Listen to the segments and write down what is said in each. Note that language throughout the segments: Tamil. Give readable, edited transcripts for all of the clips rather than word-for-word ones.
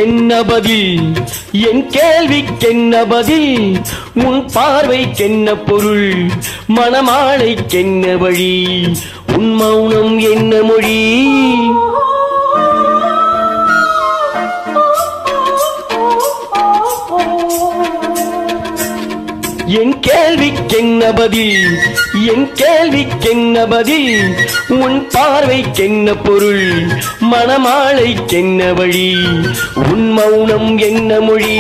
கேள்விக்கென்ன பதில் என் கேள்விக்கென்ன பதில் உன் பார்வைக்கென்ன பொருள் மணமாலைக்கென்ன வழி உன் மௌனம் என்ன மொழி என் கேள்விக்கென்ன பதில் என் கேள்விக்கென்ன பதில் உன் பார்வைக்கென்ன பொருள் மணமாலைக்கென்ன வழி உன் மௌனம் என்ன மொழி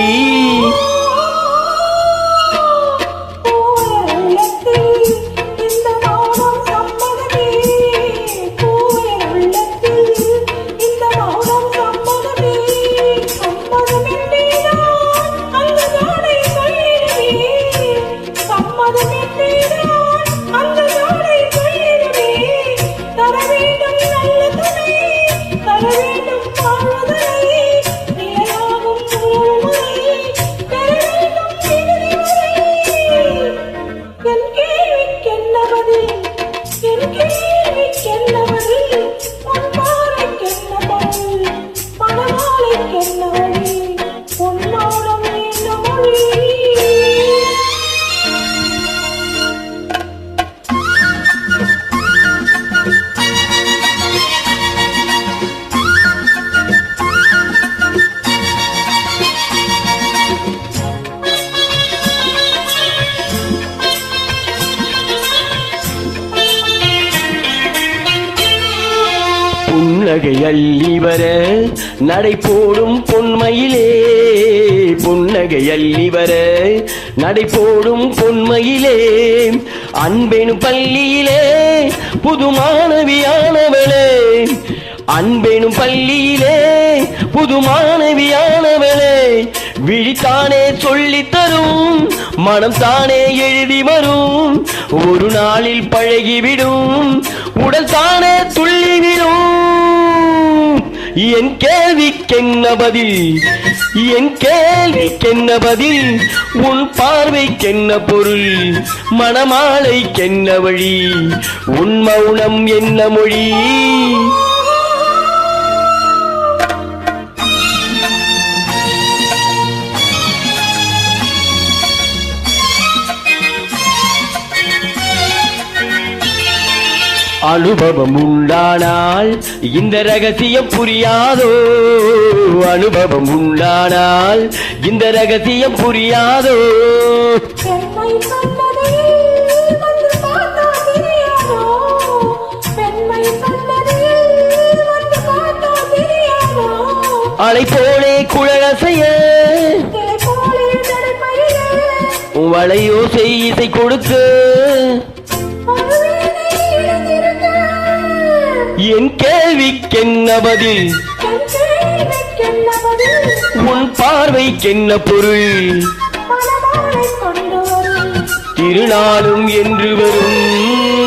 புன்னகை அள்ளி வர நடை போடும் பொன்மையிலே புன்னகை அள்ளி வர நடை போடும் பொன்மையிலே அன்பெனும் பள்ளியிலே புது மாணவியானவளே அன்பெனும் பள்ளியிலே புது மாணவியானவளே விழித்தானே சொல்லித் தரும் மனம் தானே எழுதி வரும் ஒரு நாளில் பழகிவிடும் உடல் தானே துள்ளிவிடும் என் கேள்விக்கென்ன பதில் என் கேள்விக்கென்ன பதில் உன் பார்வைக்கென்ன பொருள் மணமாலைக்கென்ன வழி உன் மௌனம் என்ன மொழி அனுபவம் உண்டானால் இந்த ரகசியம் புரியாதோ அனுபவம் உண்டானால் இந்த ரகசியம் புரியாதோ அலை போலே குழலசைய வளையோசை இசை கொடுத்து என் கேள்விக்கென்ன பதில் உன் பார்வைக்கென்ன பொருள் திருநாளும் என்று வரும்